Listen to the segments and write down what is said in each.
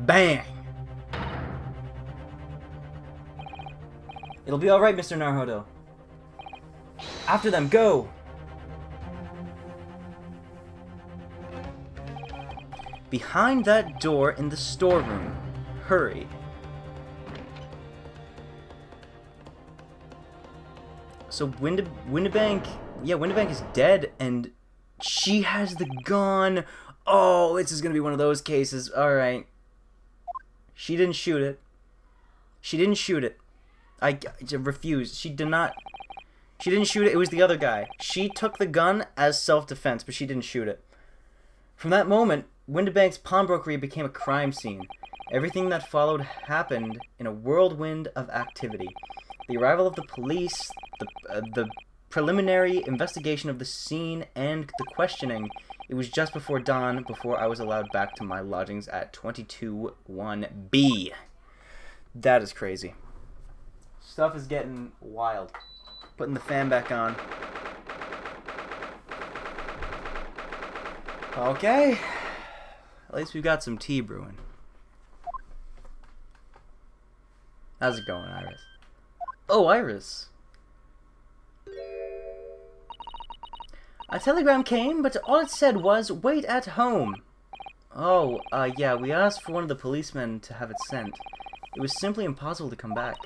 Bang! It'll be alright, Mr. Naruhodo. After them, go! Behind that door in the storeroom. Hurry. So Windibank... Yeah, Windibank is dead, and she has the gun. Oh, this is going to be one of those cases. Alright. She didn't shoot it. She didn't shoot it. I refuse. She did not... She didn't shoot it. It was the other guy. She took the gun as self-defense, but she didn't shoot it. From that moment, Windibank's pawnbrokery became a crime scene. Everything that followed happened in a whirlwind of activity. The arrival of the police, the preliminary investigation of the scene, and the questioning. It was just before dawn before I was allowed back to my lodgings at 221B. That is crazy. Stuff is getting wild. Putting the fan back on. Okay. At least we've got some tea brewing. How's it going, Iris? Oh, Iris. A telegram came, but all it said was, wait at home. Oh, yeah, we asked for one of the policemen to have it sent. It was simply impossible to come back.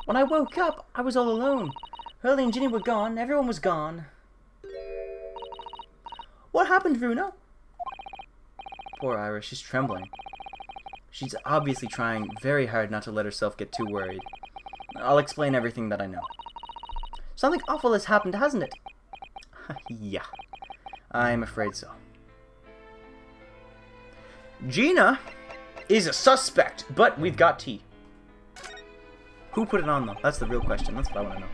When I woke up, I was all alone. Hurley and Ginny were gone. Everyone was gone. What happened, Bruno? Poor Iris, she's trembling. She's obviously trying very hard not to let herself get too worried. I'll explain everything that I know. Something awful has happened, hasn't it? Yeah, I'm afraid so. Gina is a suspect, but we've got tea. Who put it on, though? That's the real question. That's what I want to know.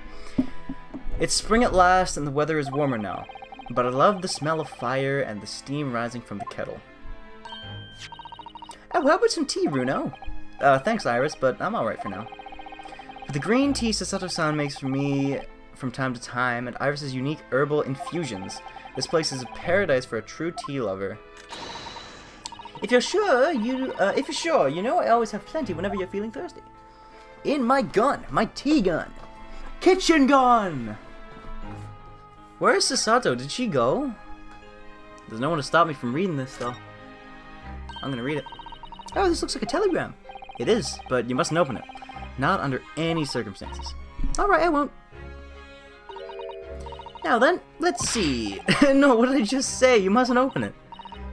It's spring at last, and the weather is warmer now. But I love the smell of fire and the steam rising from the kettle. Oh, how about some tea, Bruno? Thanks, Iris, but I'm alright for now. But the green tea Sasato-san makes for me from time to time, and Iris's unique herbal infusions. This place is a paradise for a true tea lover. If you're sure, you know I always have plenty whenever you're feeling thirsty. In my gun, my tea gun. Kitchen gun! Where's Sasato? Did she go? There's no one to stop me from reading this, though. I'm gonna read it. Oh, this looks like a telegram. It is, but you mustn't open it. Not under any circumstances. Alright, I won't. Now then, let's see. No, what did I just say? You mustn't open it.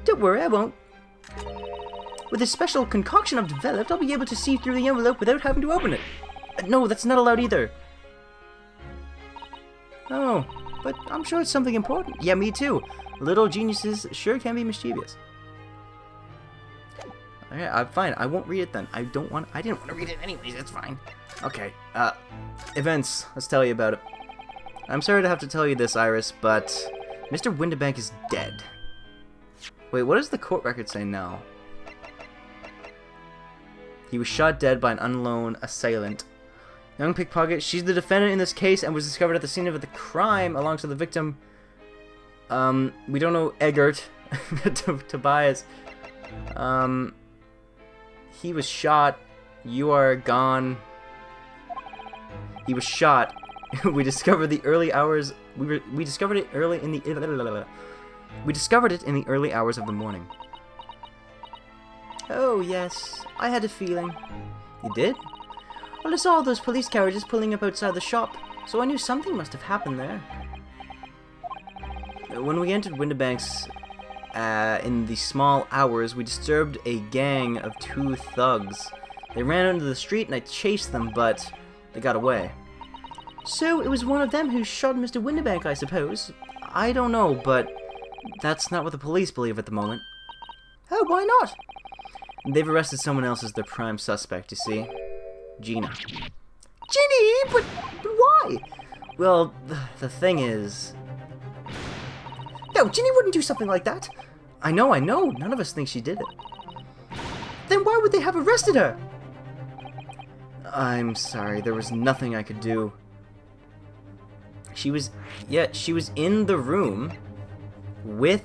Don't worry, I won't. With a special concoction I've developed, I'll be able to see through the envelope without having to open it. No, that's not allowed either. Oh, but I'm sure it's something important. Yeah, me too. Little geniuses sure can be mischievous. Okay, I'm fine. I won't read it then. I didn't want to read it anyways. It's fine. Okay. Events. Let's tell you about it. I'm sorry to have to tell you this, Iris, but Mr. Windibank is dead. Wait, what does the court record say now? He was shot dead by an unknown assailant. Young pickpocket. She's the defendant in this case and was discovered at the scene of the crime alongside the victim. We don't know Eggert. Tobias. He was shot. You are gone. He was shot. We discovered the early hours. We discovered it early in the. We discovered it in the early hours of the morning. Oh yes, I had a feeling. You did? Well, I saw all those police carriages pulling up outside the shop, so I knew something must have happened there. When we entered Windibank's in the small hours, we disturbed a gang of 2 thugs. They ran into the street and I chased them, but they got away. So it was one of them who shot Mr. Windibank, I suppose. I don't know, but that's not what the police believe at the moment. Oh, why not? They've arrested someone else as their prime suspect, you see. Gina. Ginny? But why? Well, the thing is... No, Ginny wouldn't do something like that. I know. None of us think she did it. Then why would they have arrested her? I'm sorry, there was nothing I could do. She was in the room with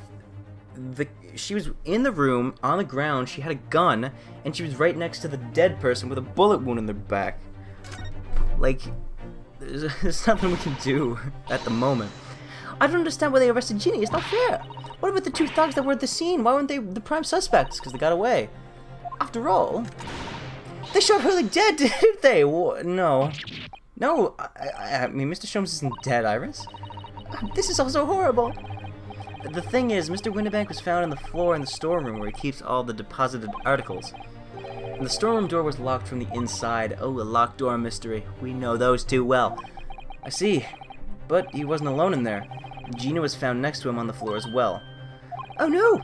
the... she was in the room, on the ground, she had a gun, and she was right next to the dead person with a bullet wound in their back. Like, there's nothing we can do at the moment. I don't understand why they arrested Ginny. It's not fair. What about the two thugs that were at the scene? Why weren't they the prime suspects? Because they got away. After all, they shot Hurley dead, didn't they? No. No, I mean, Mr. Sholmes isn't dead, Iris. This is also horrible. The thing is, Mr. Windibank was found on the floor in the storeroom where he keeps all the deposited articles. And the storeroom door was locked from the inside. Oh, a locked door mystery. We know those too well. I see. But he wasn't alone in there. Gina was found next to him on the floor as well. Oh no!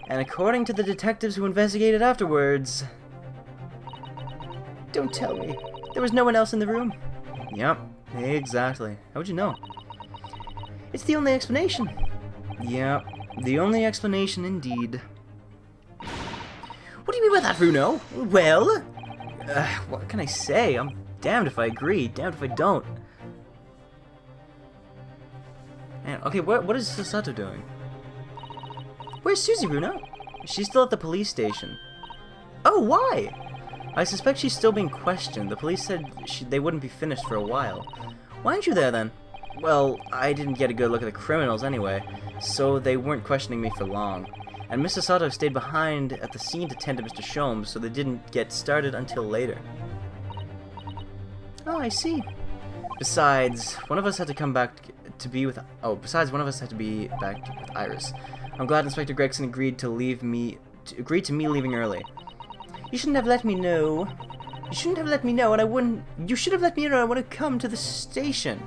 And according to the detectives who investigated afterwards... Don't tell me. There was no one else in the room? Yep, exactly. How'd you know? It's the only explanation. Yep, the only explanation indeed. What do you mean by that, Bruno? Well, what can I say? I'm damned if I agree, damned if I don't. Man, okay, what is Sasato doing? Where's Susie, Bruno? She's still at the police station. Oh, why? I suspect she's still being questioned. The police said they wouldn't be finished for a while. Why aren't you there then? Well, I didn't get a good look at the criminals anyway, so they weren't questioning me for long. And Mr. Sato stayed behind at the scene to tend to Mr. Sholmes, so they didn't get started until later. Oh, I see. Besides, one of us had to come back to be with... Oh, besides, one of us had to be back with Iris. I'm glad Inspector Gregson agreed to me leaving early. You shouldn't have let me know. You shouldn't have let me know, and I wouldn't... You should have let me know I would have come to the station.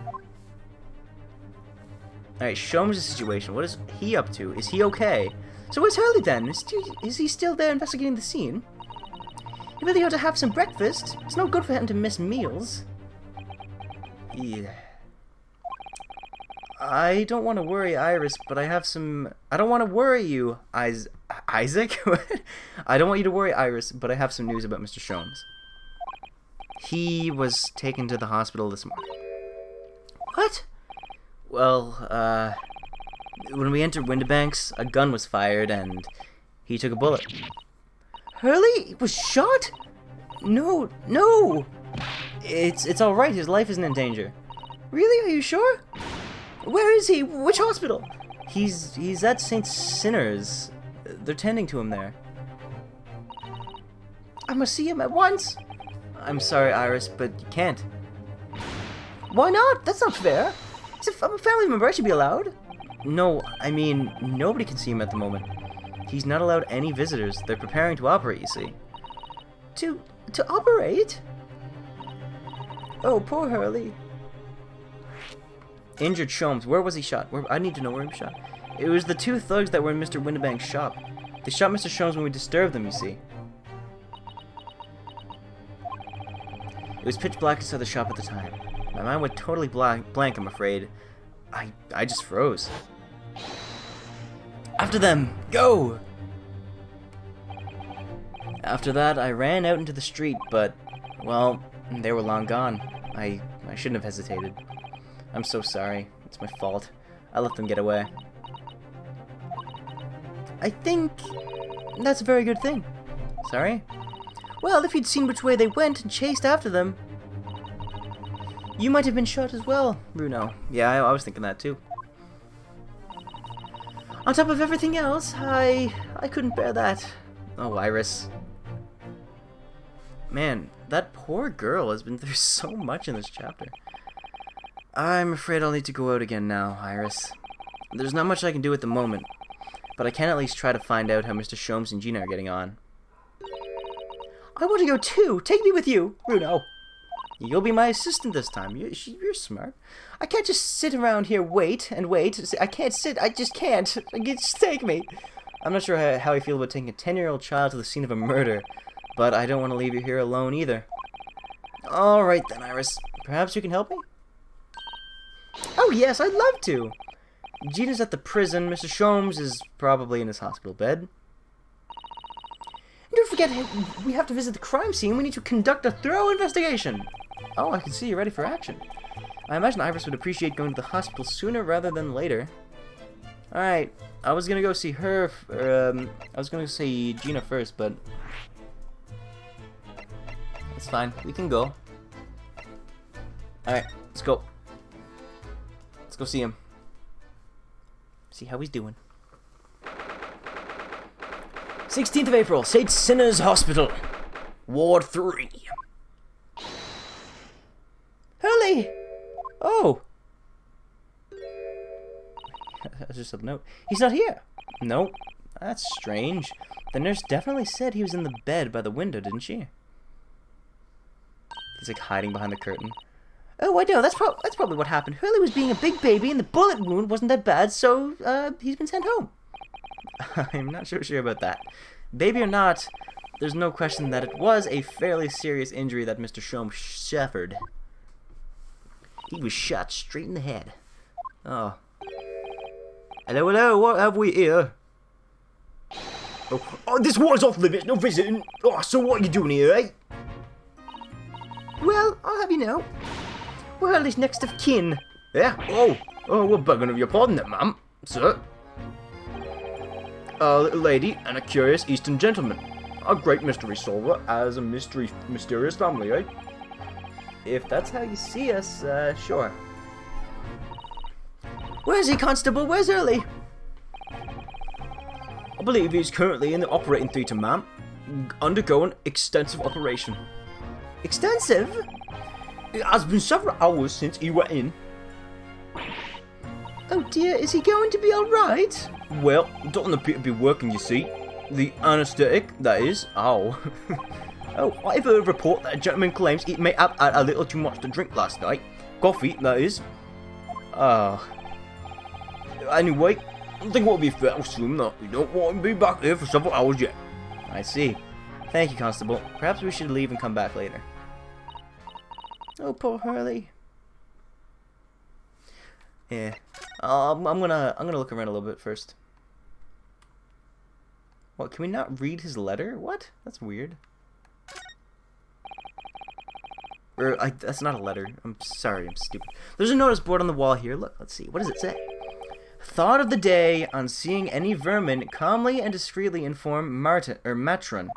Alright, Sholmes' situation. What is he up to? Is he okay? So where's Hurley then? Is he still there investigating the scene? He really ought to have some breakfast. It's no good for him to miss meals. Yeah. I don't want to worry Iris, but I have some... I don't want to worry you, Isaac? I don't want you to worry Iris, but I have some news about Mr. Sholmes. He was taken to the hospital this morning. What? Well, when we entered Windibank's, a gun was fired, and he took a bullet. Hurley was shot? No, no! It's alright, his life isn't in danger. Really? Are you sure? Where is he? Which hospital? He's at St. Sinner's. They're tending to him there. I must see him at once. I'm sorry, Iris, but you can't. Why not? That's not fair. I'm a family member, I should be allowed. No, I mean, nobody can see him at the moment. He's not allowed any visitors. They're preparing to operate, you see. To operate? Oh, poor Hurley. Injured Sholmes. Where was he shot? I need to know where he was shot. It was the two thugs that were in Mr. Windibank's shop. They shot Mr. Sholmes when we disturbed them, you see. It was pitch black inside the shop at the time. My mind went totally blank, I'm afraid. I just froze. After them! Go! After that, I ran out into the street, but, well, they were long gone. I shouldn't have hesitated. I'm so sorry. It's my fault. I let them get away. I think that's a very good thing. Sorry? Well, if you'd seen which way they went and chased after them, you might have been shot as well, Bruno. Yeah, I was thinking that too. On top of everything else, I couldn't bear that. Oh, Iris. Man, that poor girl has been through so much in this chapter. I'm afraid I'll need to go out again now, Iris. There's not much I can do at the moment, but I can at least try to find out how Mr. Sholmes and Gina are getting on. I want to go too! Take me with you, Bruno! You'll be my assistant this time. You're smart. I can't just sit around here, wait and wait. I can't sit. I just can't. Just take me. I'm not sure how I feel about taking a 10-year-old child to the scene of a murder, but I don't want to leave you here alone either. Alright then, Iris. Perhaps you can help me? Oh yes, I'd love to. Gina's at the prison. Mr. Sholmes is probably in his hospital bed. Don't forget, we have to visit the crime scene. We need to conduct a thorough investigation. Oh, I can see you're ready for action. I imagine Iris would appreciate going to the hospital sooner rather than later. Alright, I was gonna go see her, I was gonna see Gina first, but it's fine. We can go. Alright, let's go. Let's go see him. See how he's doing. 16th of April, St. Sinners Hospital. Ward 3. Hurley! Oh! That's just a note. He's not here. Nope. That's strange. The nurse definitely said he was in the bed by the window, didn't she? He's like hiding behind the curtain. Oh, I know. That's probably what happened. Hurley was being a big baby and the bullet wound wasn't that bad, so he's been sent home. I'm not so sure about that. Baby or not, there's no question that it was a fairly serious injury that Mr. Sholmes suffered. He was shot straight in the head. Oh. Hello, hello, what have we here? Oh, this ward's off limits, no visiting. Oh, so what are you doing here, eh? Well, I'll have you know. We're Hurley's next of kin. Yeah? Oh, we're begging of your pardon then, ma'am. Sir? A little lady and a curious Eastern gentleman. A great mystery solver as a mysterious family, eh? If that's how you see us, sure. Where's he, Constable? Where's Hurley? I believe he's currently in the operating theatre, ma'am. Undergoing extensive operation. Extensive? It has been several hours since he went in. Oh dear, is he going to be alright? Well, doesn't appear to be working, you see. The anaesthetic, that is. Ow. Oh, I've heard a report that a gentleman claims he may have had a little too much to drink last night. Coffee, that is. Anyway, I think it would be fair to assume that we don't want him to be back there for several hours yet. I see. Thank you, Constable. Perhaps we should leave and come back later. Oh, poor Hurley. Yeah. I'm gonna look around a little bit first. What, can we not read his letter? What? That's weird. That's not a letter. I'm sorry, I'm stupid. There's a notice board on the wall here. Look, let's see. What does it say? Thought of the day, on seeing any vermin, calmly and discreetly inform Matron.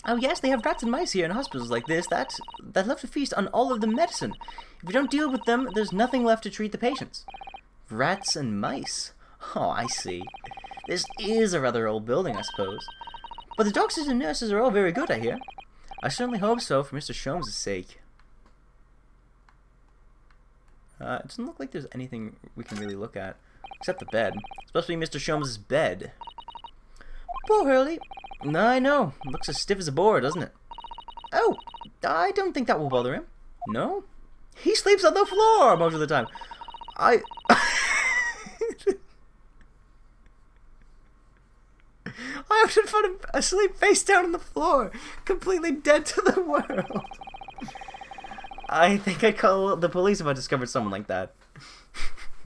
Oh yes, they have rats and mice here in hospitals like this that love to feast on all of the medicine. If you don't deal with them, there's nothing left to treat the patients. Rats and mice. Oh, I see. This is a rather old building, I suppose. But the doctors and nurses are all very good, I hear. I certainly hope so, for Mr. Sholmes' sake. It doesn't look like there's anything we can really look at. Except the bed. It's supposed to be Mr. Sholmes' bed. Poor Hurley. I know. Looks as stiff as a board, doesn't it? Oh, I don't think that will bother him. No? He sleeps on the floor most of the time. I often find him asleep face down on the floor, completely dead to the world. I think I'd call the police if I discovered someone like that.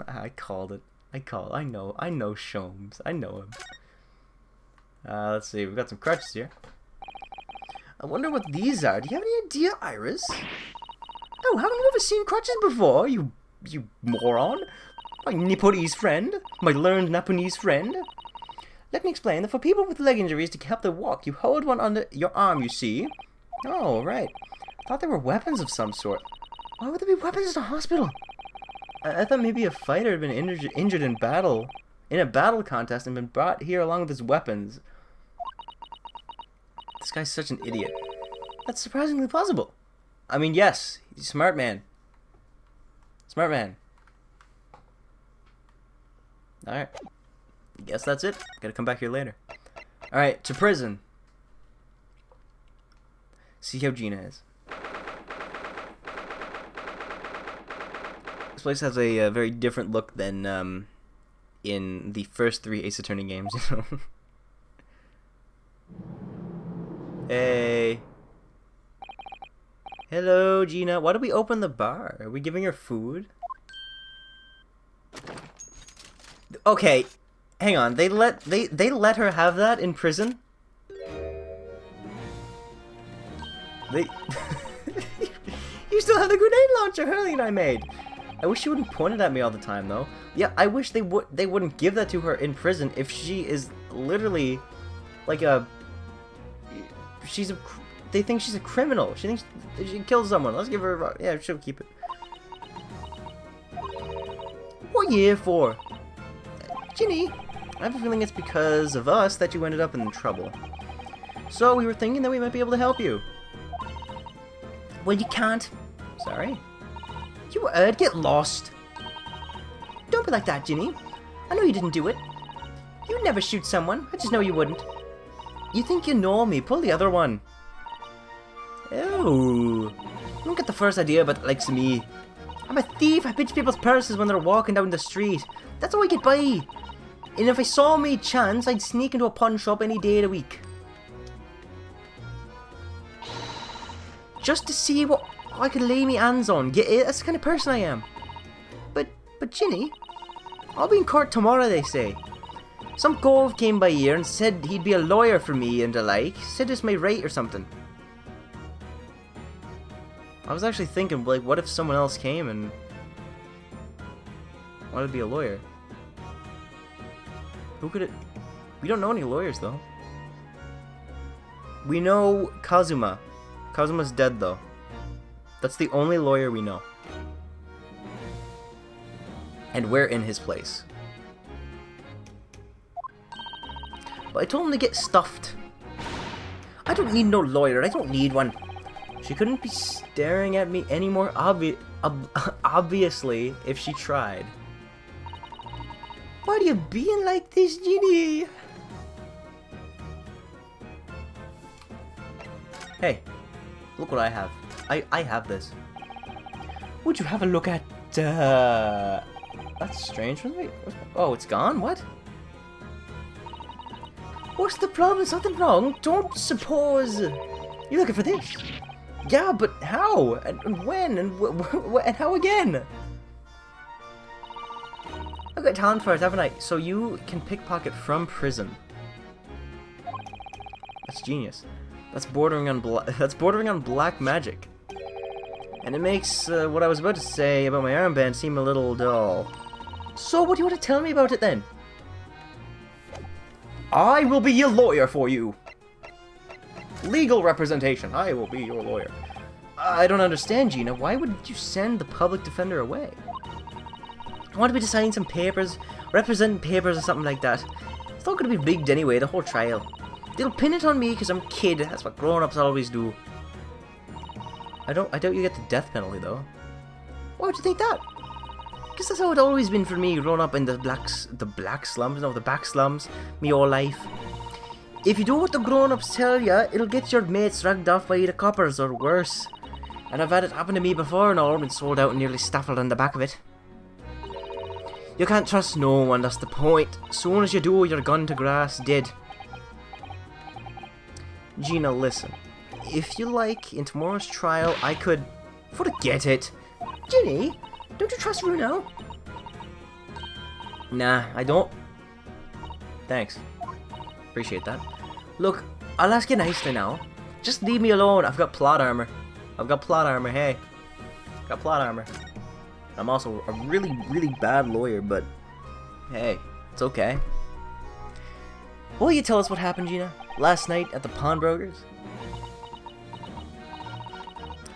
I called it. I know Sholmes. I know him. Let's see. We've got some crutches here. I wonder what these are. Do you have any idea, Iris? Oh, haven't you ever seen crutches before, you moron? My Nipponese friend? My learned Nipponese friend? Let me explain that for people with leg injuries to help them walk, you hold one under your arm, you see? Oh, right. I thought they were weapons of some sort. Why would there be weapons in a hospital? I thought maybe a fighter had been injured in battle, in a battle contest, and been brought here along with his weapons. This guy's such an idiot. That's surprisingly plausible. I mean, yes, he's a smart man. Smart man. Alright. Guess that's it. Gotta come back here later. Alright, to prison. See how Gina is. This place has a very different look than in the first 3 Ace Attorney games, you know. Hey. Hello, Gina. Why did we open the bar? Are we giving her food? Okay, hang on. They let her have that in prison? They You still have the grenade launcher Hurley and I made. I wish she wouldn't point it at me all the time, though. Yeah, I wish they wouldn't give that to her in prison if she is literally like a... They think she's a criminal. She thinks she killed someone. Let's give her a... Yeah, she'll keep it. What are you here for? Ginny, I have a feeling it's because of us that you ended up in trouble. So we were thinking that we might be able to help you. Well, you can't. Sorry. You heard, get lost. Don't be like that, Ginny. I know you didn't do it. You'd never shoot someone. I just know you wouldn't. You think you know me. Pull the other one. Ew. You don't get the first idea about the likes of me. I'm a thief. I pinch people's purses when they're walking down the street. That's how I get by. And if I saw me chance, I'd sneak into a pawn shop any day of the week. Just to see what I could lay me hands on. Get it? That's the kind of person I am. But Ginny, I'll be in court tomorrow, they say. Some cove came by here and said he'd be a lawyer for me and the like. Said it's my right or something. I was actually thinking, like, what if someone else came and wanted to be a lawyer? Who could it... We don't know any lawyers, though. We know Kazuma. Kazuma's dead, though. That's the only lawyer we know. And we're in his place. But I told him to get stuffed. I don't need no lawyer. I don't need one. She couldn't be staring at me any more obviously if she tried. Why are you being like this, Ginny? Hey, look what I have. I have this. Would you have a look at, That's strange. Wait, oh, it's gone? What? What's the problem? Something wrong? Don't suppose... You're looking for this? Yeah, but how? And when? And and how again? I've got talent for it, haven't I? So you can pickpocket from prison. That's genius. That's bordering on black magic. And it makes what I was about to say about my armband seem a little dull. So what do you want to tell me about it then? I will be your lawyer for you. Legal representation. I will be your lawyer. I don't understand, Gina. Why would you send the public defender away? I want to be to sign some papers, representing papers or something like that. It's not going to be rigged anyway, the whole trial. They'll pin it on me because I'm a kid. That's what grown-ups always do. I doubt you get the death penalty, though. Why would you think that? Because that's how it's always been for me, growing up in the back slums, me whole life. If you do what the grown-ups tell ya, it'll get your mates dragged off by the coppers, or worse. And I've had it happen to me before and all, been sold out and nearly staffled on the back of it. You can't trust no one, that's the point. Soon as you do, you're gone to grass, dead. Gina, listen. If you like, in tomorrow's trial, I could... Forget it! Ginny, don't you trust Runo? Nah, I don't. Thanks. Appreciate that. Look, I'll ask you nicely now. Just leave me alone. I've got plot armor. Hey. Got plot armor. I'm also a really, really bad lawyer, but hey, it's okay. Will you tell us what happened, Gina? Last night at the pawnbrokers?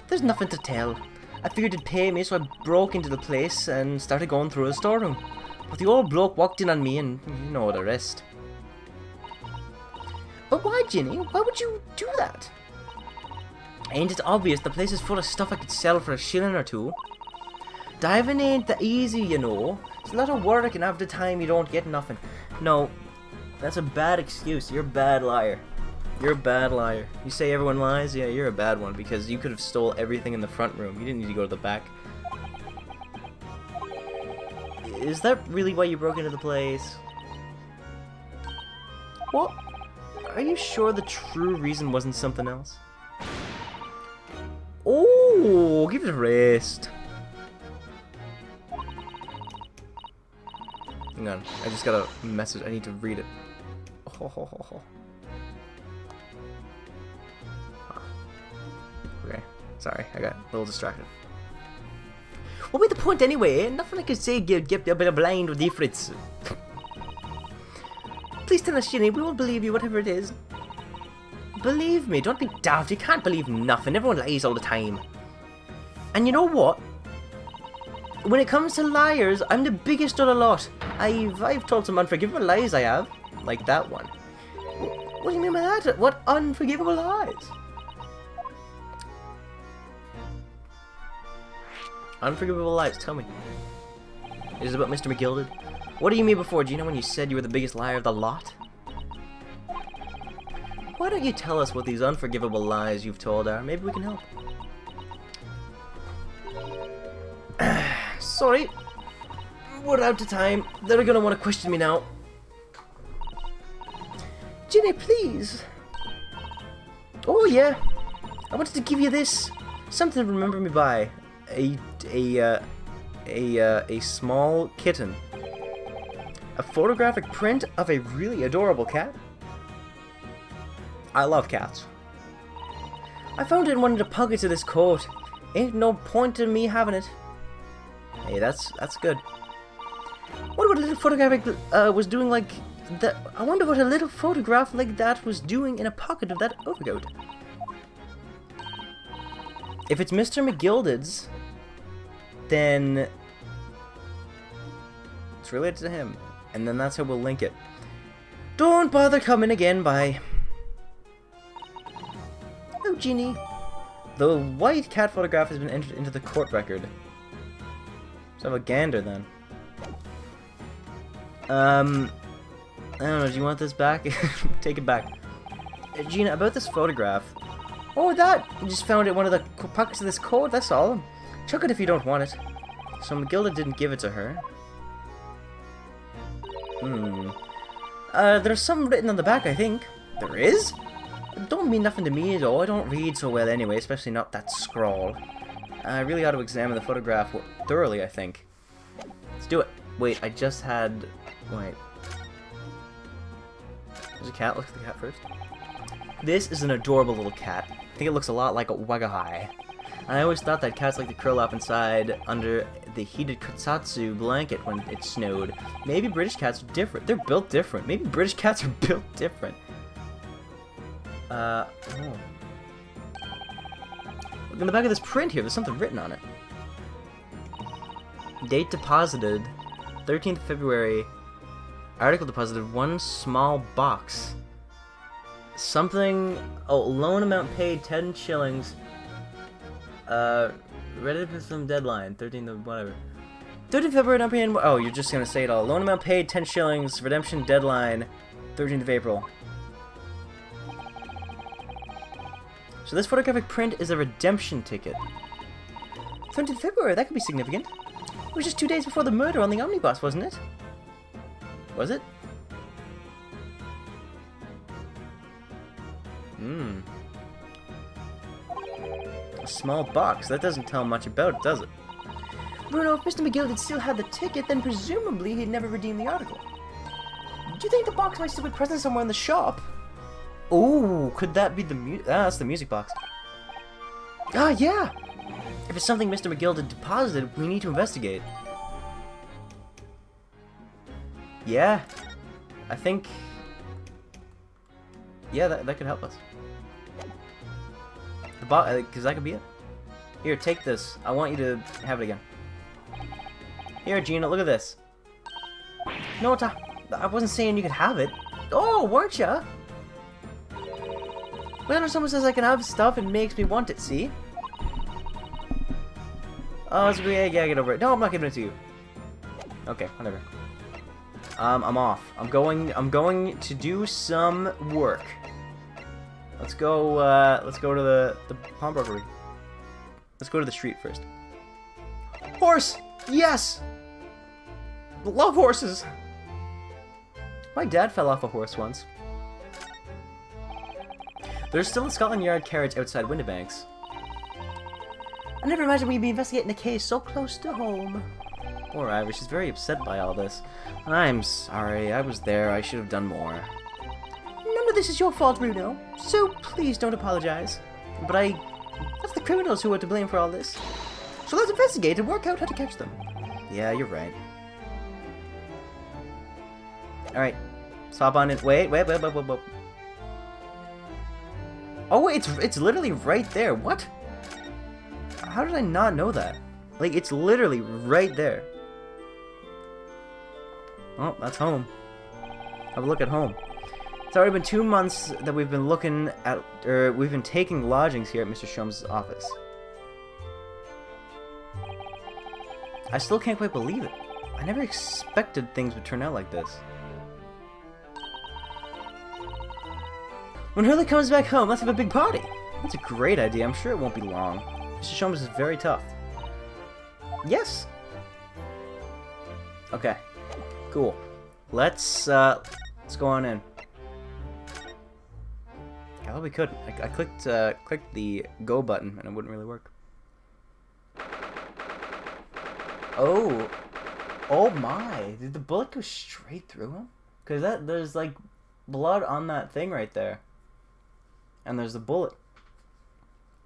There's nothing to tell. I figured it'd pay me, so I broke into the place and started going through the storeroom. But the old bloke walked in on me and you know the rest. But why, Ginny? Why would you do that? Ain't it obvious the place is full of stuff I could sell for a shilling or two? Diving ain't that easy, you know. It's a lot of work and half the time you don't get nothing. No, that's a bad excuse. You're a bad liar. You're a bad liar. You say everyone lies? Yeah, you're a bad one because you could have stole everything in the front room. You didn't need to go to the back. Is that really why you broke into the place? What? Are you sure the true reason wasn't something else? Oh, give it a rest. Hang on, I just got a message. I need to read it. Oh. Okay, sorry, I got a little distracted. What would be the point anyway? Nothing I could say get a bit blind with difference. Please tell us, Ginny. We will believe you, whatever it is. Believe me. Don't be daft. You can't believe nothing. Everyone lies all the time. And you know what? When it comes to liars, I'm the biggest of the lot. I've told some unforgivable lies, I have. Like that one. What do you mean by that? What unforgivable lies? Unforgivable lies, tell me. Is it about Mr. McGilded? What do you mean before, Gina, when you said you were the biggest liar of the lot? Why don't you tell us what these unforgivable lies you've told are? Maybe we can help. Sorry. We're out of time. They're gonna want to question me now. Ginny, please. Oh yeah. I wanted to give you this. Something to remember me by. A small kitten. A photographic print of a really adorable cat. I love cats. I found it in one of the pockets of this coat. Ain't no point in me having it. Hey, that's good. Wonder what a little photographic was doing like that. I wonder what a little photograph like that was doing in a pocket of that overcoat. If it's Mr. McGilded's, then it's related to him, and then that's how we'll link it. Don't bother coming again, bye. Oh, Ginny. The white cat photograph has been entered into the court record. Let's have a gander then. I don't know, do you want this back? Take it back. Gina, about this photograph. Oh, that! You just found it in one of the pockets of this coat, that's all. Chuck it if you don't want it. So McGilded didn't give it to her. There's something written on the back, I think. There is? It don't mean nothing to me at all. I don't read so well anyway, especially not that scrawl. I really ought to examine the photograph thoroughly, I think. Let's do it. Wait, I just had... Wait. There's a cat. Look at the cat first. This is an adorable little cat. I think it looks a lot like a Wagahai. I always thought that cats like to curl up inside under the heated kotsatsu blanket when it snowed. Maybe British cats are different. They're built different. Maybe British cats are built different. Oh. Look in the back of this print here, there's something written on it. Date deposited, 13th February. Article deposited, 1 small box. Something, oh, loan amount paid, 10 shillings. Ready for some deadline, 13th of whatever. 13th February, not paying, oh, you're just gonna say it all. Loan amount paid, 10 shillings, redemption deadline, 13th of April. So this photographic print is a redemption ticket. 13th February, that could be significant. It was just 2 days before the murder on the omnibus, wasn't it? Was it? A small box. That doesn't tell much about it, does it? Bruno, if Mr. McGill had still had the ticket, then presumably he'd never redeemed the article. Do you think the box might still be present somewhere in the shop? Oh, could that be the that's the music box. Ah, yeah! If it's something Mr. McGill had deposited, we need to investigate. Yeah. I think... Yeah, that could help us. The box, because that could be it. Here, take this. I want you to have it again. Here, Gina, look at this. No, I wasn't saying you could have it. Oh, weren't ya? Whenever someone says I can have stuff, it makes me want it, see? Oh, it's yeah, get over it. No, I'm not giving it to you. Okay, whatever. I'm off. I'm going to do some work. Let's go to the pawnbroker. Let's go to the street first. Horse! Yes! Love horses! My dad fell off a horse once. There's still a Scotland Yard carriage outside Windibank's. I never imagined we'd be investigating a case so close to home. Poor Irish, she's very upset by all this. I'm sorry, I was there, I should have done more. None of this is your fault, Bruno, so please don't apologize. But that's the criminals who are to blame for all this. So let's investigate and work out how to catch them. Yeah, you're right. Alright. Stop on it. Wait. Oh, wait, it's literally right there. What? How did I not know that? Like, it's literally right there. Oh, that's home. Have a look at home. It's already been 2 months that we've been looking at, we've been taking lodgings here at Mr. Shum's office. I still can't quite believe it. I never expected things would turn out like this. When Hurley comes back home, let's have a big party. That's a great idea. I'm sure it won't be long. Mr. Shum's is very tough. Yes. Okay. Cool. Let's go on in. I thought we could. I clicked the go button and it wouldn't really work. Oh. Oh my. Did the bullet go straight through him? Because there's like blood on that thing right there. And there's the bullet.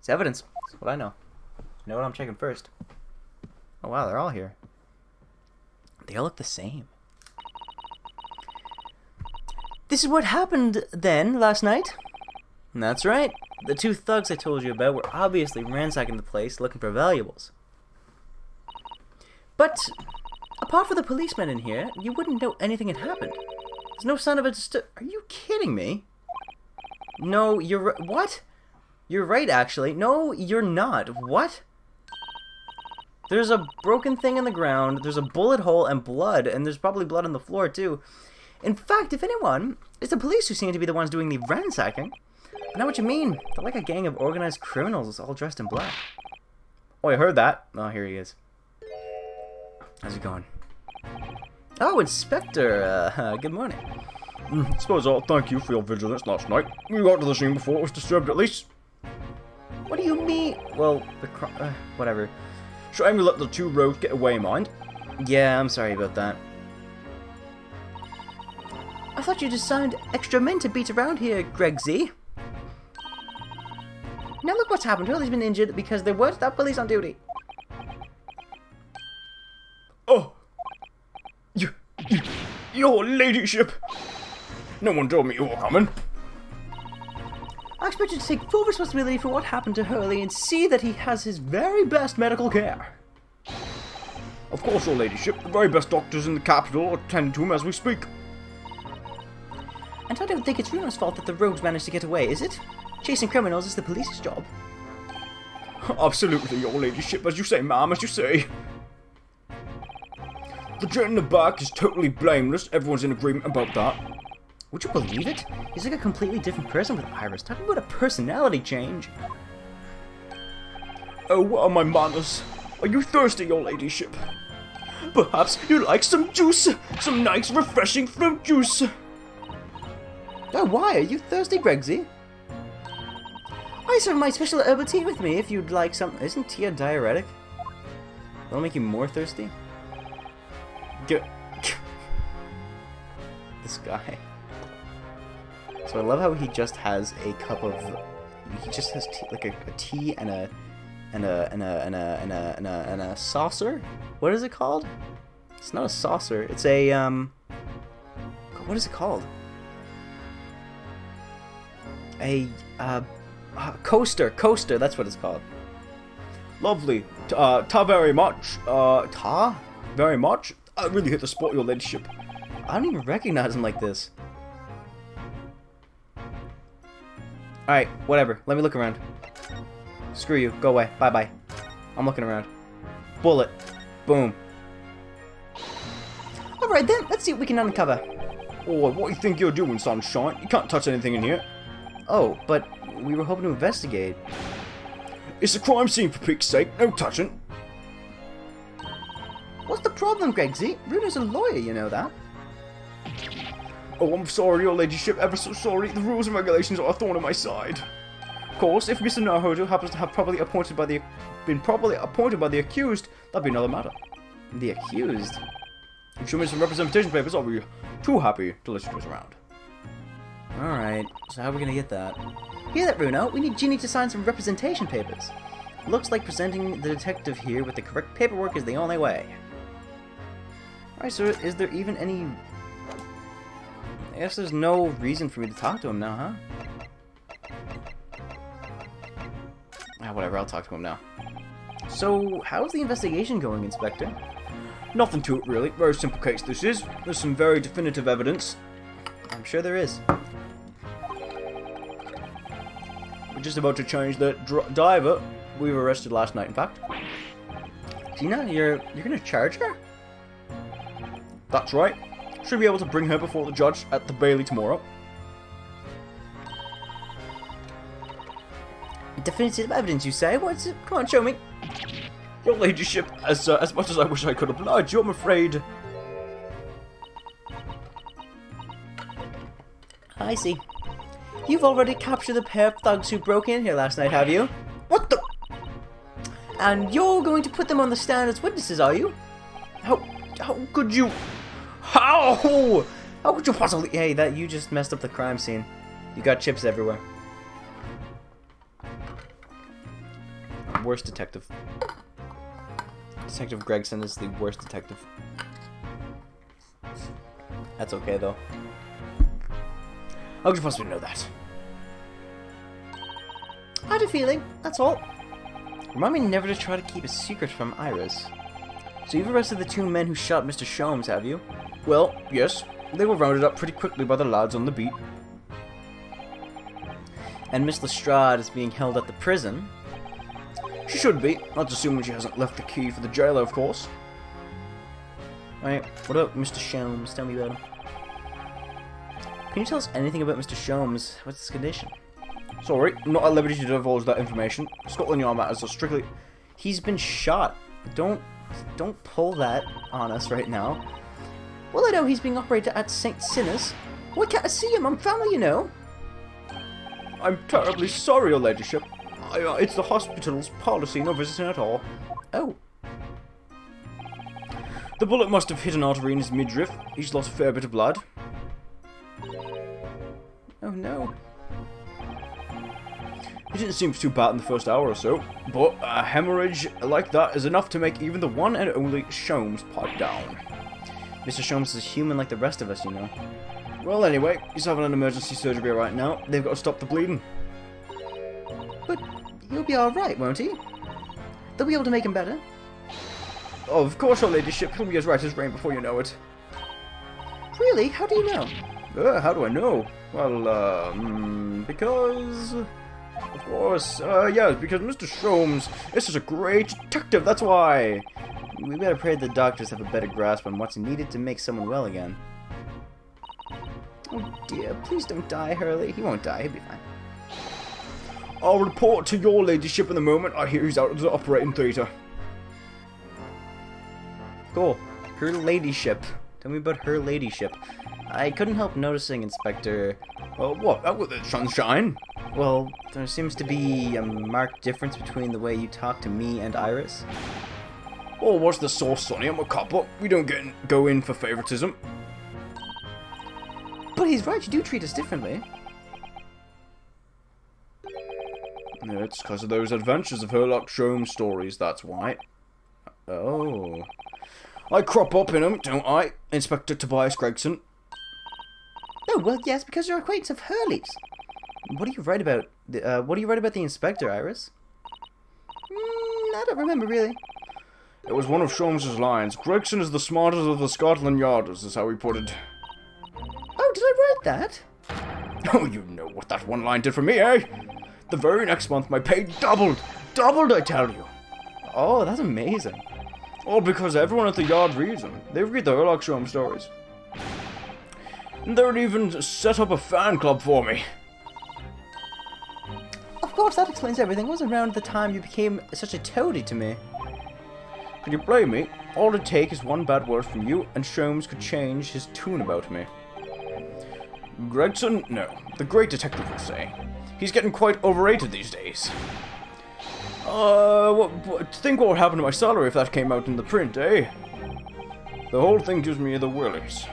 It's evidence. That's what I know. You know what I'm checking first? Oh wow, they're all here. They all look the same. This is what happened then, last night. That's right. The 2 thugs I told you about were obviously ransacking the place looking for valuables. But, apart from the policemen in here, you wouldn't know anything had happened. There's no sign of it. Are you kidding me? No, you're what? You're right, actually. No, you're not. What? There's a broken thing in the ground, there's a bullet hole and blood, and there's probably blood on the floor, too. In fact, if anyone, it's the police who seem to be the ones doing the ransacking. I know what you mean. They're like a gang of organized criminals all dressed in black. Oh, I heard that. Oh, here he is. How's it going? Oh, Inspector. Good morning. Suppose I'll thank you for your vigilance last night. You got to the scene before it was disturbed at least. What do you mean? Well, whatever. Shame you let the 2 rogues get away, mind. Yeah, I'm sorry about that. I thought you assigned extra men to beat around here, Greg Z. Now look what's happened. Hurley's been injured because there weren't that police on duty. Oh! Your ladyship! No one told me you were coming. I expect you to take full responsibility for what happened to Hurley and see that he has his very best medical care. Of course, your ladyship. The very best doctors in the capital are attending to him as we speak. And I don't think it's Runo's fault that the rogues managed to get away, is it? Chasing criminals is the police's job. Absolutely, your ladyship, as you say, ma'am, as you say. The gent in the back is totally blameless. Everyone's in agreement about that. Would you believe it? He's like a completely different person with Iris. Talking about a personality change. Oh, what are my manners? Are you thirsty, your ladyship? Perhaps you'd like some juice? Some nice, refreshing fruit juice? Oh, why? Are you thirsty, Gregsy? I serve my special herbal tea with me if you'd like some. Isn't tea a diuretic? That'll make you more thirsty? Get. This guy. So I love how he just has a cup of. He just has tea, like a tea and a saucer. What is it called? It's not a saucer. It's a What is it called? A coaster. Coaster. That's what it's called. Lovely. Ta very much. Ta very much. I really hit the spot, your ladyship. I don't even recognize him like this. Alright, whatever. Let me look around. Screw you. Go away. Bye-bye. I'm looking around. Bullet. Boom. Alright then, let's see what we can uncover. Oh, what do you think you're doing, sunshine? You can't touch anything in here. Oh, but we were hoping to investigate. It's a crime scene, for Pete's sake. No touching. What's the problem, Gregsy? Runo's a lawyer, you know that. Oh, I'm sorry, your ladyship. Ever so sorry. The rules and regulations are a thorn in my side. Of course, if Mr. Nahojo happens to have been properly appointed by the accused, that'd be another matter. The accused? You show me some representation papers, I'll be too happy to let you goes around. Alright, so how are we gonna get that? Hear that, Runo? We need Ginny to sign some representation papers. Looks like presenting the detective here with the correct paperwork is the only way. Alright, so is there even any... I guess there's no reason for me to talk to him now, huh? Ah, whatever, I'll talk to him now. So, how's the investigation going, Inspector? Nothing to it, really. Very simple case this is. There's some very definitive evidence. I'm sure there is. We're just about to change that diver we were arrested last night, in fact. Gina, you're gonna charge her? That's right. Should be able to bring her before the judge at the Bailey tomorrow. Definitive evidence, you say? What's it? Come on, show me. Your ladyship, as much as I wish I could oblige you, I'm afraid. I see. You've already captured the pair of thugs who broke in here last night, have you? What the? And you're going to put them on the stand as witnesses, are you? How could you? How? How could you possibly? Hey, that you just messed up the crime scene. You got chips everywhere. Worst detective. Detective Gregson is the worst detective. That's okay, though. How could you possibly know that? I had a feeling, that's all. Remind me never to try to keep a secret from Iris. So you've arrested the two men who shot Mr. Sholmes, have you? Well, yes. They were rounded up pretty quickly by the lads on the beat. And Miss Lestrade is being held at the prison. She should be. That's assuming she hasn't left the key for the jailer, of course. Alright, what about Mr. Sholmes? Tell me about him. Can you tell us anything about Mr. Sholmes? What's his condition? Sorry, not at liberty to divulge that information. Scotland Yard matters are strictly... He's been shot. Don't pull that on us right now. Well, I know he's being operated at St. Sinners. Why can't I see him? I'm family, you know. I'm terribly sorry, your ladyship. It's the hospital's policy, no visiting at all. Oh. The bullet must have hit an artery in his midriff. He's lost a fair bit of blood. Oh no. It didn't seem too bad in the first hour or so, but a hemorrhage like that is enough to make even the one and only Sholmes pipe down. Mr. Sholmes is human like the rest of us, you know. Well, anyway, he's having an emergency surgery right now. They've got to stop the bleeding. But he'll be alright, won't he? They'll be able to make him better. Oh, of course, your ladyship. He'll be as right as rain before you know it. Really? How do you know? How do I know? Well, because... Of course, yes, because Mr. Sholmes is such a great detective, that's why! We better pray the doctors have a better grasp on what's needed to make someone well again. Oh dear, please don't die, Hurley. He won't die, he'll be fine. I'll report to your ladyship in a moment. I hear he's out of the operating theatre. Cool. Her ladyship. Tell me about her ladyship. I couldn't help noticing, Inspector... What? Out with it, sunshine? Well, there seems to be a marked difference between the way you talk to me and Iris. Oh, what's the sauce, Sonny? I'm a copper. We don't go in for favoritism. But he's right, you do treat us differently. Yeah, it's because of those adventures of Herlock Sholmes stories, that's why. Oh. I crop up in them, don't I, Inspector Tobias Gregson? Oh, well, yes, because you're acquaintance of Hurley's. What do you write about? What do you write about the Inspector, Iris? I don't remember, really. It was one of Sholmes' lines. Gregson is the smartest of the Scotland Yarders, is how he put it. Oh, did I write that? Oh, you know what that one line did for me, eh? The very next month, my pay doubled. Doubled, I tell you. Oh, that's amazing. All because everyone at the Yard reads them. They read the Herlock Sholmes stories. And they'd even set up a fan club for me. Of course, that explains everything. It was around the time you became such a toady to me. Can you blame me? All it'd take is one bad word from you, and Sholmes could change his tune about me. Gregson? No. The great detective will say. He's getting quite overrated these days. Think what would happen to my salary if that came out in the print, eh? The whole thing gives me the willies.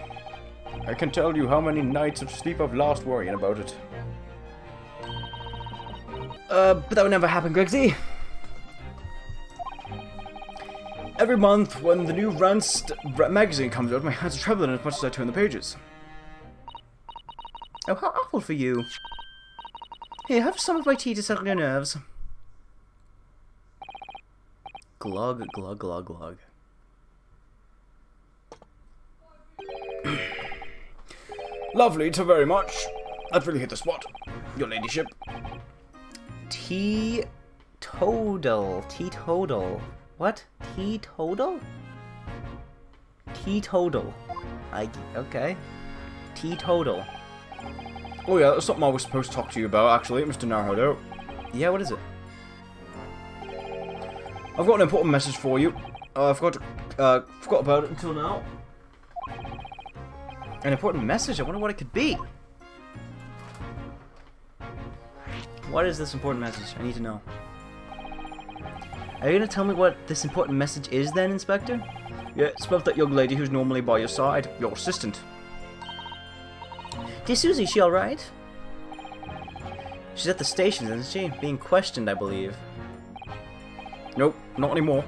I can tell you how many nights of sleep I've lost worrying about it. But that would never happen, Gregsy. Every month, when the new magazine comes out, my hands are trembling as much as I turn the pages. Oh, how awful for you. Here, have some of my tea to settle your nerves. Glug, glug, glug, glug. Lovely, so very much. I've really hit the spot, your ladyship. Teetotal. Teetotal. What? Teetotal? Teetotal. Okay. Teetotal. Oh yeah, that's something I was supposed to talk to you about, actually, Mr. Naruhodo. Yeah, what is it? I've got an important message for you. I forgot about it until now. An important message? I wonder what it could be. What is this important message? I need to know. Are you going to tell me what this important message is then, Inspector? Yeah, it's about that young lady who's normally by your side, your assistant. Dear Susie, is she alright? She's at the station, isn't she? Being questioned, I believe. Nope, not anymore.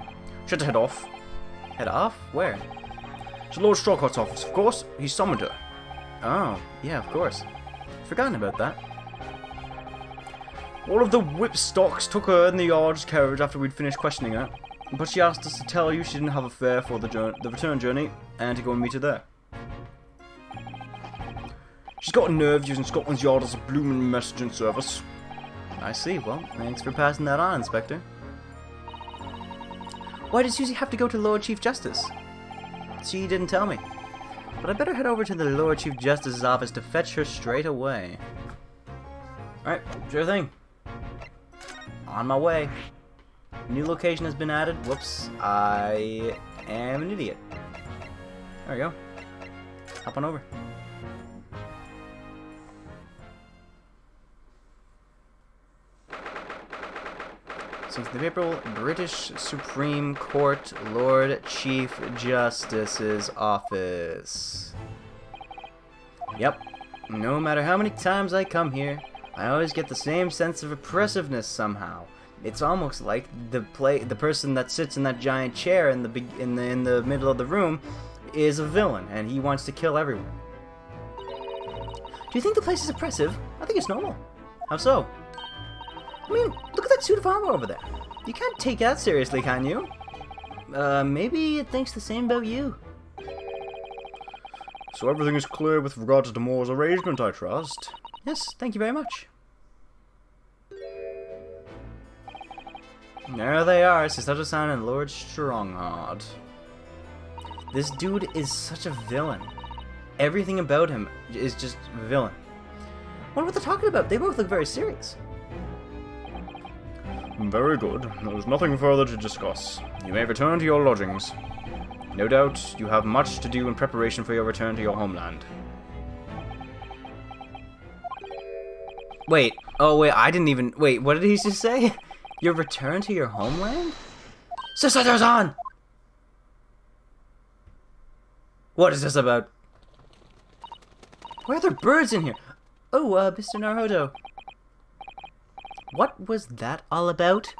She had to head off. Head off? Where? To Lord Strawcott's office, of course. He summoned her. Oh, yeah, of course. Forgotten about that. All of the whipstocks took her in the yard's carriage after we'd finished questioning her, but she asked us to tell you she didn't have a fare for the return journey, and to go and meet her there. She's got a nerve using Scotland's Yard as a blooming messaging service. I see. Well, thanks for passing that on, Inspector. Why did Susie have to go to Lord Chief Justice? She didn't tell me. But I better head over to the Lord Chief Justice's office to fetch her straight away. Alright, sure thing. On my way. New location has been added. Whoops. I am an idiot. There we go. Hop on over. 6th of April, British Supreme Court, Lord Chief Justice's office. Yep. No matter how many times I come here, I always get the same sense of oppressiveness somehow. It's almost like the person that sits in that giant chair in the middle of the room is a villain, and he wants to kill everyone. Do you think the place is oppressive? I think it's normal. How so? I mean, look at that suit of armor over there. You can't take that seriously, can you? Maybe it thinks the same about you. So everything is clear with regards to Moore's arrangement, I trust? Yes, thank you very much. There they are, Sister-san and Lord Strongheart. This dude is such a villain. Everything about him is just villain. What are they talking about? They both look very serious. Very good. There's nothing further to discuss. You may return to your lodgings. No doubt you have much to do in preparation for your return to your homeland. Wait. Oh, wait. I didn't even... Wait, what did he just say? Your return to your homeland? Sister-san! What is this about? Why are there birds in here? Oh, Mr. Naruhodo. What was that all about?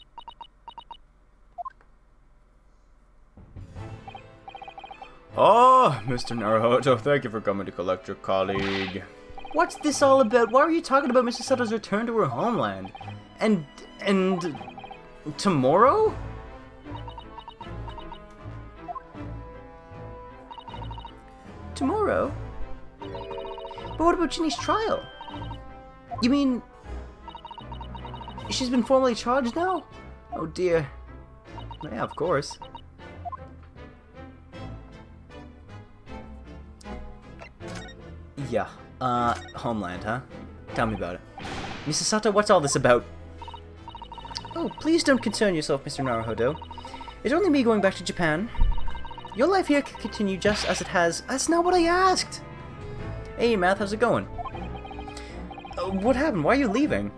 Ah, Mr. Naruhodo, thank you for coming to collect your colleague. What's this all about? Why are you talking about Mrs. Sato's return to her homeland? And tomorrow? Tomorrow? But what about Ginny's trial? You mean... she's been formally charged now? Oh dear. Yeah, of course. Yeah. Homeland, huh? Tell me about it. Mrs. Sato, what's all this about? Oh, please don't concern yourself, Mr. Naruhodo. It's only me going back to Japan. Your life here can continue just as it has. That's not what I asked! Hey, Math, how's it going? What happened? Why are you leaving?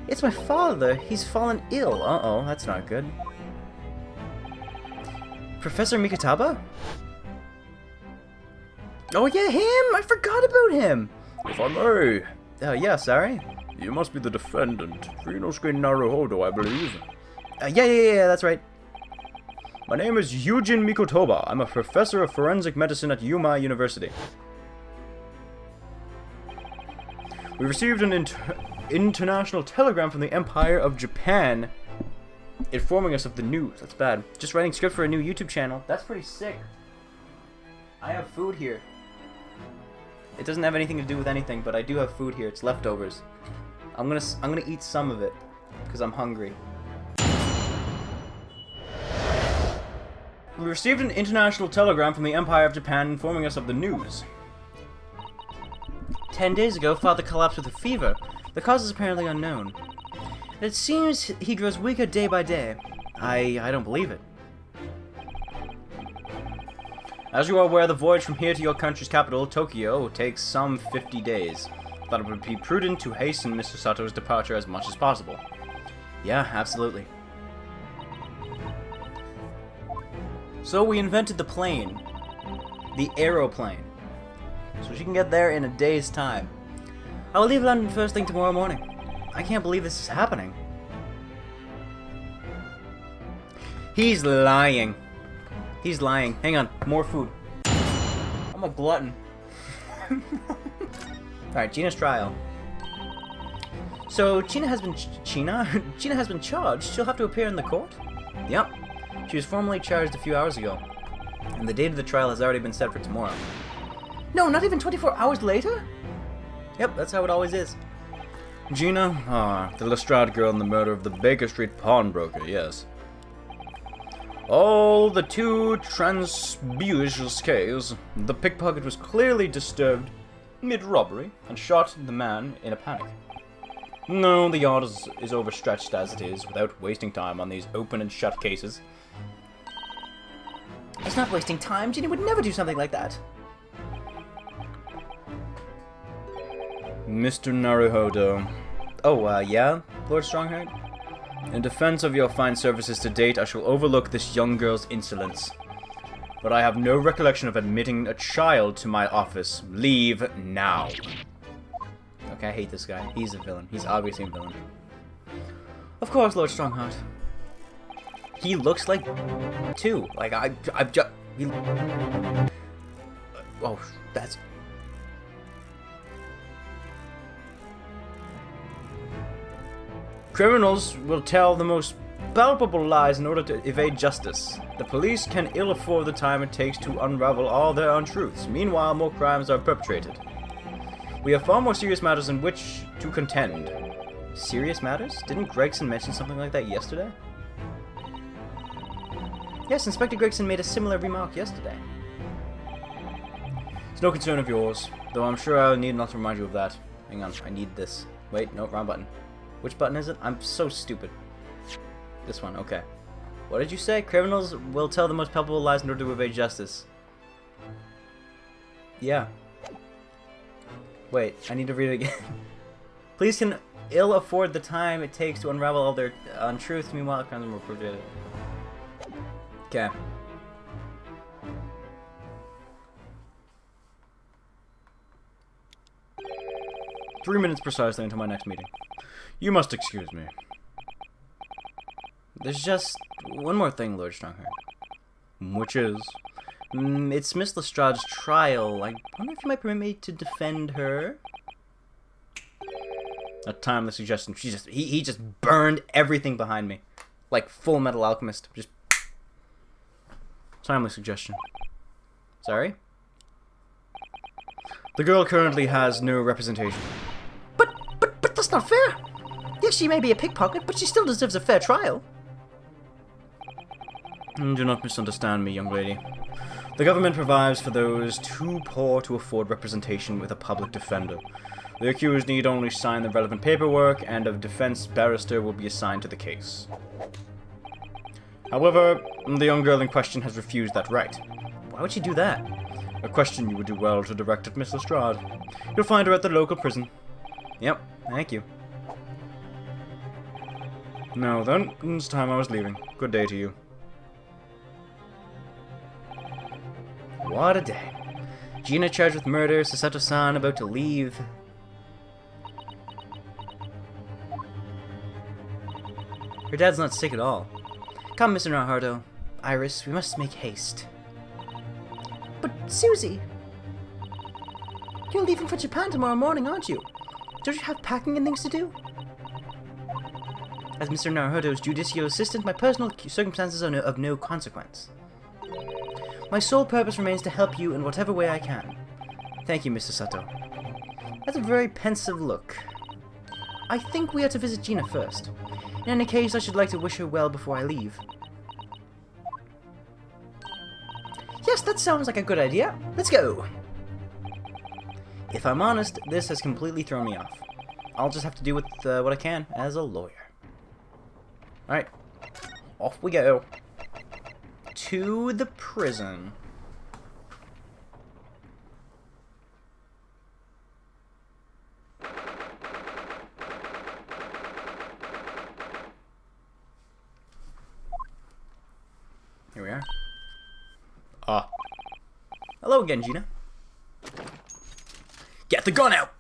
It's my father. He's fallen ill. Uh-oh, that's not good. Professor Mikataba? Oh yeah, him! I forgot about him! If I may. Yeah, sorry. You must be the defendant, Ryunosuke Naruhodo, I believe. Yeah, that's right. My name is Yujin Mikotoba. I'm a professor of forensic medicine at Yuma University. We received an international telegram from the Empire of Japan informing us of the news. That's bad. Just writing script for a new YouTube channel. That's pretty sick. I have food here. It doesn't have anything to do with anything, but I do have food here. It's leftovers. I'm gonna eat some of it because I'm hungry. We received an international telegram from the Empire of Japan informing us of the news. 10 days ago, Father collapsed with a fever. The cause is apparently unknown. It seems he grows weaker day by day. I don't believe it. As you are aware, the voyage from here to your country's capital, Tokyo, takes some 50 days. Thought it would be prudent to hasten Mr. Sato's departure as much as possible. Yeah, absolutely. So we invented the plane. The aeroplane. So she can get there in a day's time. I will leave London first thing tomorrow morning. I can't believe this is happening. He's lying. He's lying. Hang on, more food. I'm a glutton. Alright, Gina's trial. So Gina has been Gina has been charged. She'll have to appear in the court? Yep. She was formally charged a few hours ago. And the date of the trial has already been set for tomorrow. No, not even 24 hours later? Yep, that's how it always is. Gina? The Lestrade girl in the murder of the Baker Street pawnbroker, yes. All the two transbusious case. The pickpocket was clearly disturbed mid-robbery and shot the man in a panic. No, the yard is overstretched as it is, without wasting time on these open and shut cases. It's not wasting time. Gina would never do something like that. Mr. Naruhodo. Oh, yeah, Lord Strongheart? In defense of your fine services to date, I shall overlook this young girl's insolence. But I have no recollection of admitting a child to my office. Leave now. Okay, I hate this guy. He's a villain. He's obviously a villain. Of course, Lord Strongheart. He looks like two. Like, I've just... Oh, that's... Criminals will tell the most palpable lies in order to evade justice. The police can ill afford the time it takes to unravel all their untruths. Meanwhile, more crimes are perpetrated. We have far more serious matters in which to contend. Serious matters? Didn't Gregson mention something like that yesterday? Yes, Inspector Gregson made a similar remark yesterday. It's no concern of yours, though I'm sure I'll need not to remind you of that. Hang on, I need this. Wait, no, wrong button. Which button is it? I'm so stupid. This one, okay. What did you say? Criminals will tell the most palpable lies in order to evade justice. Yeah. Wait, I need to read it again. Police can ill afford the time it takes to unravel all their untruths. Meanwhile, crimes are more perpetrated. Okay. "3 minutes precisely until my next meeting. You must excuse me." There's just one more thing, Lord Strongheart. Which is? It's Miss Lestrade's trial. I wonder if you might permit me to defend her? A timely suggestion. He just burned everything behind me. Like Full Metal Alchemist. Just... Timely suggestion. Sorry? The girl currently has no representation. But that's not fair! Yes, she may be a pickpocket, but she still deserves a fair trial. Do not misunderstand me, young lady. The government provides for those too poor to afford representation with a public defender. The accused need only sign the relevant paperwork, and a defense barrister will be assigned to the case. However, the young girl in question has refused that right. Why would she do that? A question you would do well to direct at Miss Lestrade. You'll find her at the local prison. Yep, thank you. Now then, it's time I was leaving. Good day to you. What a day. Gina charged with murder, Sasato-san about to leave. Her dad's not sick at all. Come, Mr. Naruto. Iris, we must make haste. But, Susie, you're leaving for Japan tomorrow morning, aren't you? Don't you have packing and things to do? As Mr. Naruto's judicial assistant, my personal circumstances are of no consequence. My sole purpose remains to help you in whatever way I can. Thank you, Mr. Sato. That's a very pensive look. I think we are to visit Gina first. In any case, I should like to wish her well before I leave. Yes, that sounds like a good idea. Let's go! If I'm honest, this has completely thrown me off. I'll just have to do with what I can as a lawyer. Alright, off we go. To the prison. Here we are. Hello again, Gina. Get the gun out!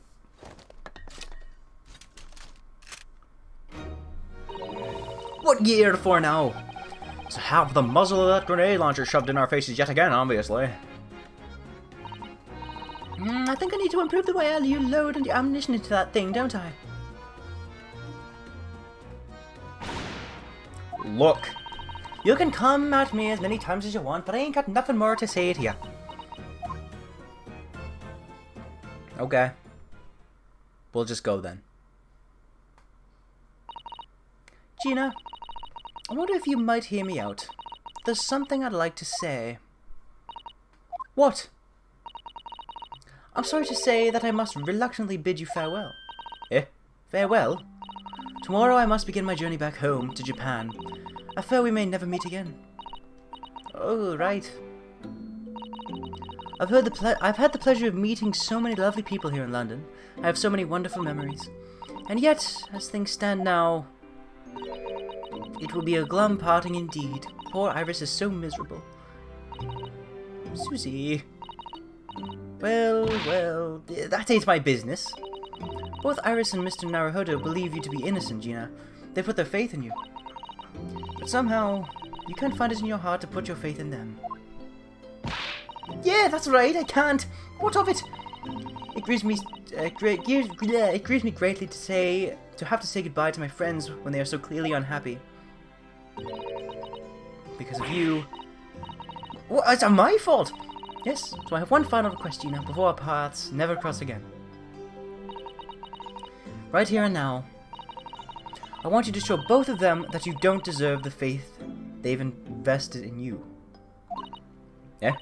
What year for now? To have the muzzle of that grenade launcher shoved in our faces yet again, obviously. I think I need to improve the way you load and ammunition into that thing, don't I? Look. You can come at me as many times as you want, but I ain't got nothing more to say to you. Okay. We'll just go then. Gina, I wonder if you might hear me out. There's something I'd like to say. What? I'm sorry to say that I must reluctantly bid you farewell. Eh? Farewell? Tomorrow I must begin my journey back home to Japan. I fear we may never meet again. Oh, right. I've had the pleasure of meeting so many lovely people here in London. I have so many wonderful memories. And yet, as things stand now, it will be a glum parting indeed. Poor Iris is so miserable. Susie. Well, that ain't my business. Both Iris and Mr. Naruhodo believe you to be innocent, Gina. They put their faith in you. But somehow, you can't find it in your heart to put your faith in them. Yeah, that's right, I can't. What of it? It grieves me greatly to have to say goodbye to my friends when they are so clearly unhappy. Because of you. Well, it's my fault. Yes, so I have one final request, Gina, before our paths never cross again. Right here and now, I want you to show both of them that you don't deserve the faith they've invested in you. Yeah?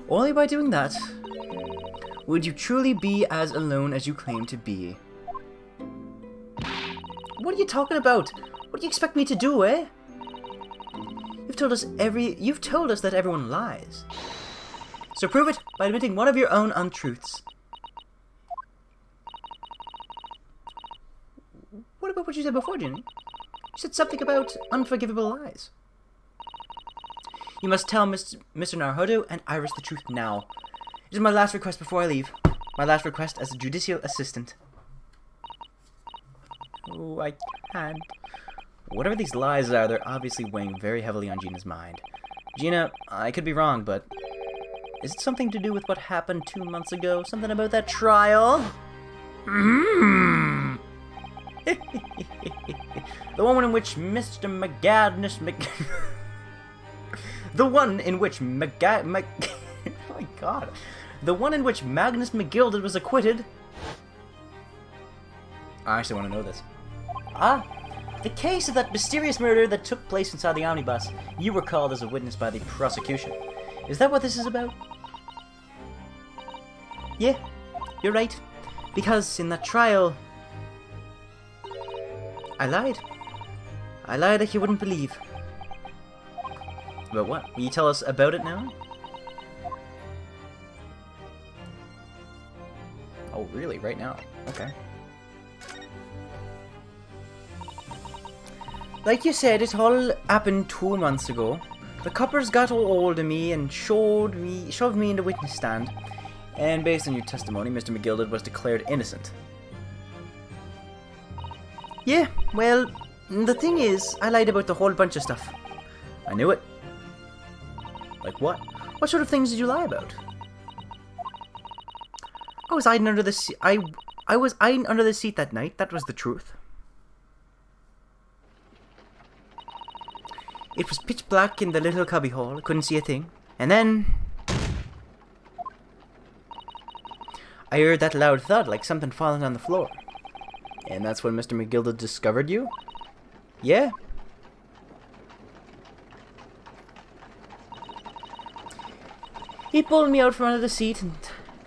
Only by doing that would you truly be as alone as you claim to be. What are you talking about? What do you expect me to do, eh? You've told us that everyone lies. So prove it by admitting one of your own untruths. What about what you said before, Ginny? You said something about unforgivable lies. You must tell Mr. Naruhodo and Iris the truth now. It is my last request before I leave. My last request as a judicial assistant. Oh, I can't. Whatever these lies are, they're obviously weighing very heavily on Gina's mind. Gina, I could be wrong, but is it something to do with what happened 2 months ago? Something about that trial? Mm. The one in which Mr. The one in which oh my god. The one in which Magnus McGilded was acquitted. I actually want to know this. The case of that mysterious murder that took place inside the omnibus. You were called as a witness by the prosecution. Is that what this is about? Yeah, you're right. Because in that trial, I lied. I lied like you wouldn't believe. About what? Will you tell us about it now? Oh, really? Right now? Okay. Like you said, it all happened 2 months ago. The coppers got all hold of me and shoved me in the witness stand. And based on your testimony, Mr. McGilded was declared innocent. Yeah, well, The thing is, I lied about the whole bunch of stuff. I knew it. Like what? What sort of things did you lie about? I was hiding under the seat. I was hiding under the seat that night. That was the truth. It was pitch black in the little cubbyhole. I couldn't see a thing. And then I heard that loud thud, like something falling on the floor. And that's when Mr. McGilda discovered you? Yeah. He pulled me out from under the seat and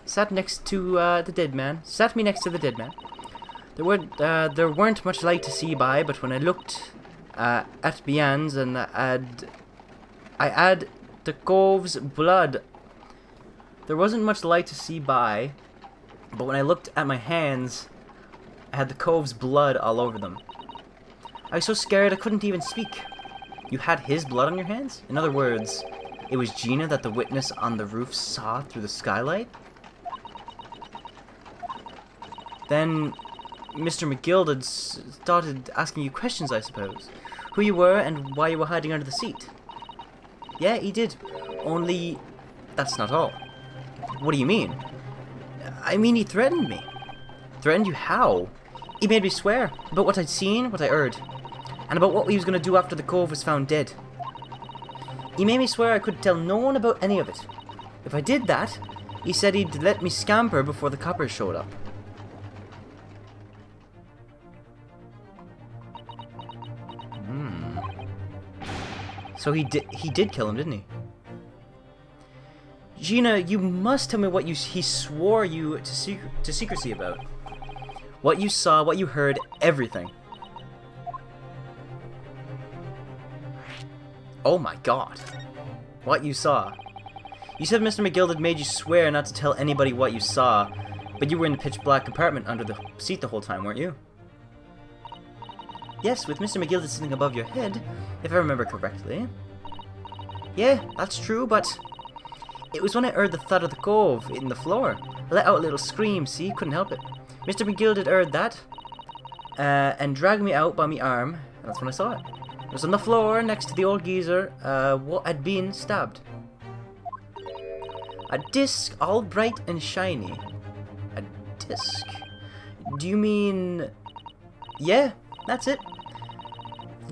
sat next to the dead man. Sat me next to the dead man. There weren't much light to see by, but when I looked at my hands and I had the cove's blood. There wasn't much light to see by, but when I looked at my hands, I had the cove's blood all over them. I was so scared I couldn't even speak. You had his blood on your hands? In other words, it was Gina that the witness on the roof saw through the skylight? Then Mr. McGilda started asking you questions, I suppose. Who you were and why you were hiding under the seat. Yeah, he did. Only, that's not all. What do you mean? I mean, he threatened me. Threatened you how? He made me swear about what I'd seen, what I heard, and about what he was going to do after the cove was found dead. He made me swear I could tell no one about any of it. If I did that, he said he'd let me scamper before the coppers showed up. So he did kill him, didn't he? Gina, you must tell me what he swore you to secrecy about. What you saw, what you heard, everything. Oh my god. What you saw. You said Mr. McGill had made you swear not to tell anybody what you saw, but you were in the pitch black compartment under the seat the whole time, weren't you? Yes, with Mr. McGill sitting above your head, if I remember correctly. Yeah, that's true, but it was when I heard the thud of the cove in the floor. I let out a little scream, see? Couldn't help it. Mr. McGill had heard that, and dragged me out by my arm. That's when I saw it. It was on the floor next to the old geezer, what had been stabbed. A disc, all bright and shiny. A disc? Do you mean... Yeah, that's it.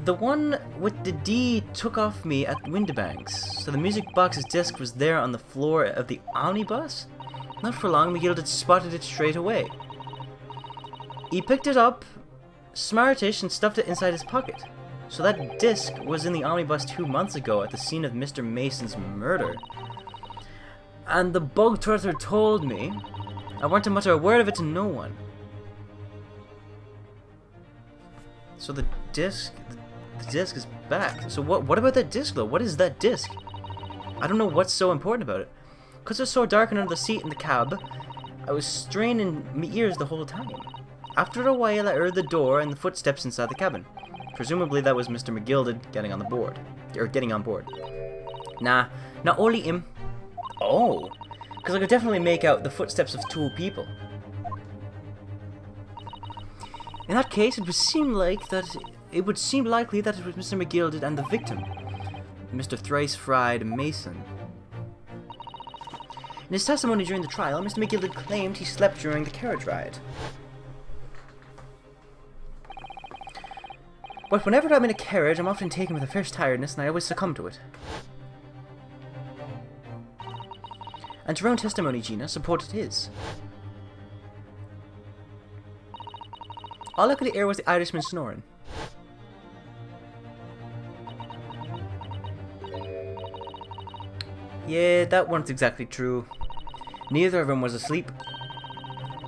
The one with the D took off me at Windibank's, so the music box's disc was there on the floor of the omnibus? Not for long, McGill had spotted it straight away. He picked it up, smartish, and stuffed it inside his pocket. So that disc was in the omnibus 2 months ago at the scene of Mr. Mason's murder. And the bug turtle told me I weren't to mutter a word of it to no one. So the disc is back. So what about that disc though? What is that disc? I don't know what's so important about it. Cause it was so dark under the seat in the cab, I was straining my ears the whole time. After a while I heard the door and the footsteps inside the cabin. Presumably that was Mr. McGilded getting on board. Nah, not only him. Oh, because I could definitely make out the footsteps of 2 people. In that case, it would seem likely that it was Mr. McGilded and the victim, Mr. Thrice-Fried Mason. In his testimony during the trial, Mr. McGilded claimed he slept during the carriage ride. But whenever I'm in a carriage, I'm often taken with a fierce tiredness, and I always succumb to it. And your own testimony, Gina, supported his. All I could hear was the Irishman snoring. Yeah, that wasn't exactly true. Neither of them was asleep.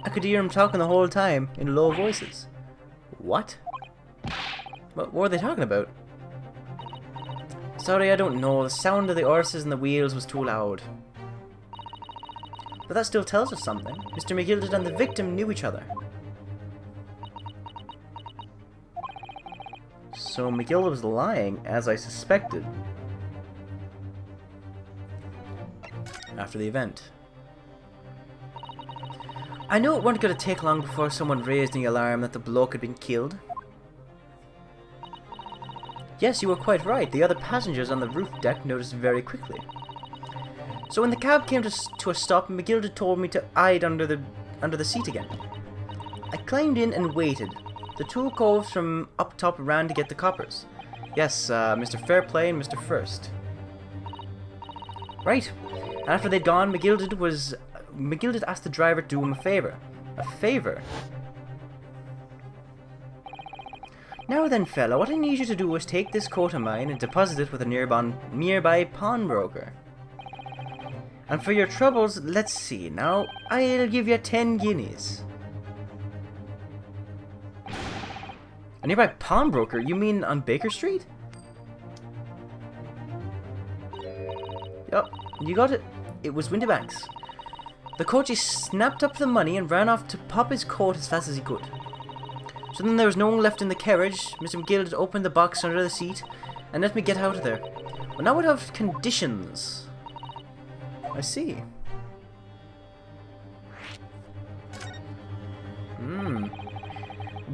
I could hear them talking the whole time, in low voices. What? What were they talking about? Sorry, I don't know. The sound of the horses and the wheels was too loud. But that still tells us something. Mr. McGilded and the victim knew each other. So McGilded was lying, as I suspected. After the event. I knew it weren't going to take long before someone raised the alarm that the bloke had been killed. Yes, you were quite right. The other passengers on the roof deck noticed very quickly. So when the cab came to a stop, McGilda told me to hide under the seat again. I climbed in and waited. The two coves from up top ran to get the coppers. Yes, Mr. Fairplay and Mr. First. Right. And after they'd gone, McGilda asked the driver to do him a favor. A favor? Now then, fella, what I need you to do is take this coat of mine and deposit it with a nearby pawnbroker. And for your troubles, let's see, now, I'll give you 10 guineas. A nearby pawnbroker? You mean on Baker Street? Yup, you got it. It was Windibank's. The coachee snapped up the money and ran off to pop his coat as fast as he could. So then there was no one left in the carriage. Mr. McGill opened the box under the seat and let me get out of there. But now we'd have conditions. I see.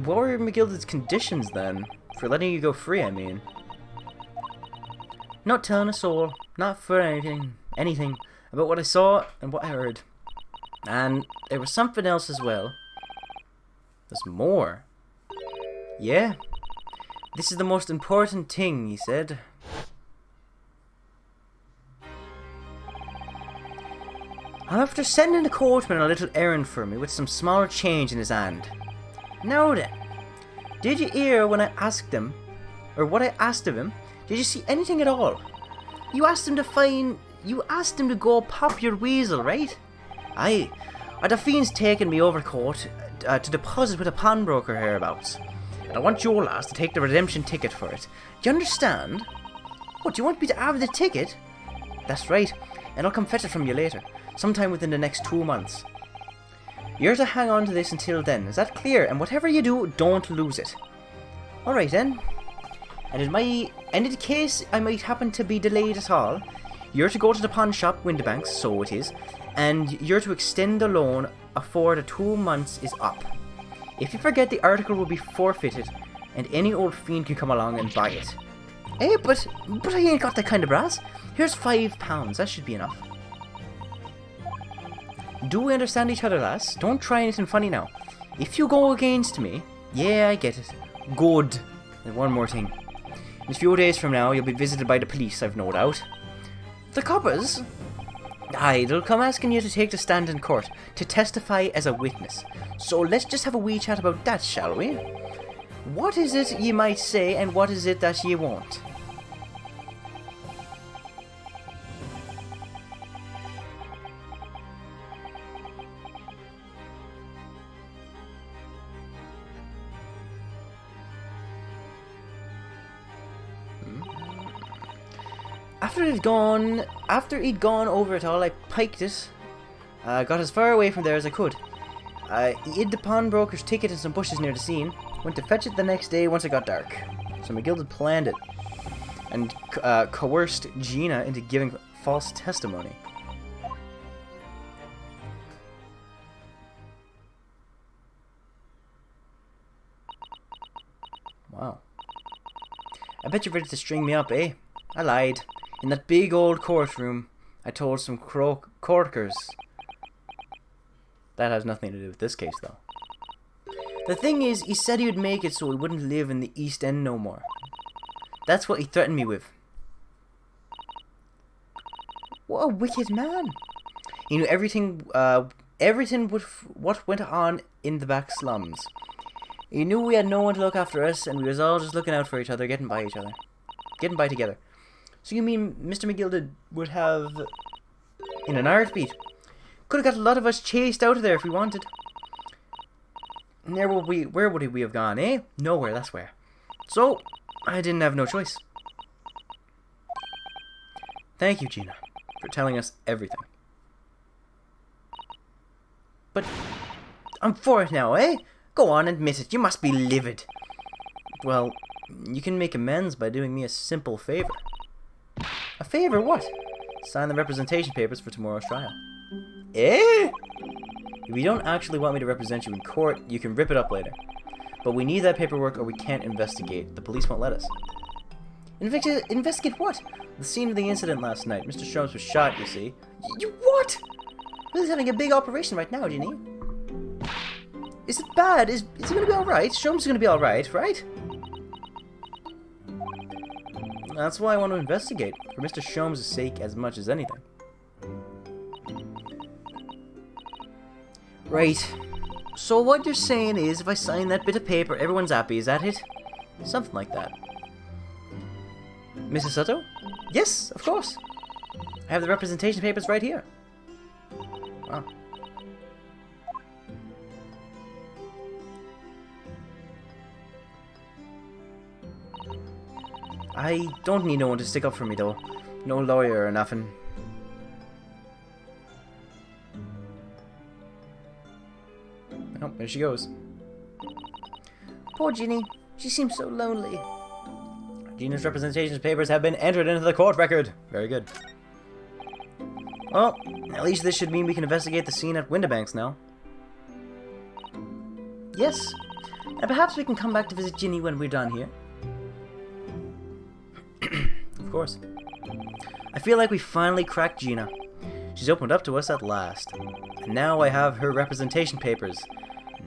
What were McGilda's conditions then? For letting you go free, I mean. Not telling a soul, not for anything about what I saw and what I heard. And there was something else as well. There's more. Yeah. This is the most important thing, he said. I'm after sending the coachman on a little errand for me with some small change in his hand. Now then, did you hear when I asked him, or what I asked of him? Did you see anything at all? You asked him to go pop your weasel, right? Aye. The fiend's taken me overcoat to deposit with a pawnbroker hereabouts. And I want your lass to take the redemption ticket for it. Do you understand? What, do you want me to have the ticket? That's right, and I'll come fetch it from you later, sometime within the next 2 months. You're to hang on to this until then, is that clear? And whatever you do, don't lose it. Alright then. And in case I might happen to be delayed at all, you're to go to the pawn shop, Windibank's, so it is, and you're to extend the loan afore the 2 months is up. If you forget, the article will be forfeited, and any old fiend can come along and buy it. Eh, but I ain't got that kind of brass. Here's £5, that should be enough. Do we understand each other, lass? Don't try anything funny now. If you go against me, yeah, I get it. Good. And one more thing. In a few days from now, you'll be visited by the police, I've no doubt. The coppers? Aye, they'll come asking you to take the stand in court, to testify as a witness. So let's just have a wee chat about that, shall we? What is it ye might say, and what is it that ye won't? After he'd gone over it all, I piked it. Got as far away from there as I could. He hid the pawnbroker's ticket in some bushes near the scene. Went to fetch it the next day once it got dark. So McGill had planned it. And coerced Gina into giving false testimony. Wow. I bet you're ready to string me up, eh? I lied. In that big old courtroom, I told some corkers. That has nothing to do with this case, though. The thing is, he said he would make it so he wouldn't live in the East End no more. That's what he threatened me with. What a wicked man. He knew everything what went on in the back slums. He knew we had no one to look after us, and we was all just looking out for each other, getting by together. So you mean Mr. McGill would have, in an heartbeat, could have got a lot of us chased out of there if we wanted. And where would we have gone, eh? Nowhere, that's where. So, I didn't have no choice. Thank you, Gina, for telling us everything. But, I'm for it now, eh? Go on, admit it, you must be livid. Well, you can make amends by doing me a simple favor. A favor? What? Sign the representation papers for tomorrow's trial. Eh? If you don't actually want me to represent you in court, you can rip it up later. But we need that paperwork or we can't investigate. The police won't let us. Investigate what? The scene of the incident last night. Mr. Sholmes was shot, you see. You what? Lily's having a big operation right now, Ginny. Is it bad? Is he gonna be alright? Sholmes is gonna be alright, right? That's why I want to investigate. For Mr. Sholmes' sake as much as anything. Right. So what you're saying is, if I sign that bit of paper, everyone's happy, is that it? Something like that. Mrs. Soto? Yes, of course. I have the representation papers right here. Wow. I don't need no one to stick up for me, though. No lawyer or nothing. Oh, there she goes. Poor Ginny. She seems so lonely. Gina's representation papers have been entered into the court record. Very good. Well, at least this should mean we can investigate the scene at Windibank's now. Yes. And perhaps we can come back to visit Ginny when we're done here. Of course. I feel like we finally cracked Gina. She's opened up to us at last. And now I have her representation papers.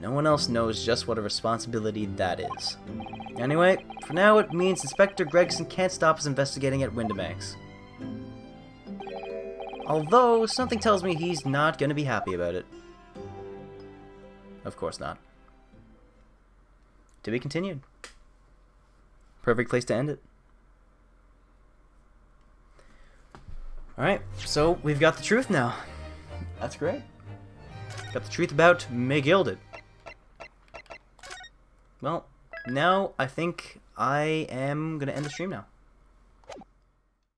No one else knows just what a responsibility that is. Anyway, for now it means Inspector Gregson can't stop us investigating at Windibank's. Although, something tells me he's not going to be happy about it. Of course not. To be continued. Perfect place to end it. Alright, so we've got the truth now. That's great. Got the truth about McGilded. Well, now I think I am going to end the stream now.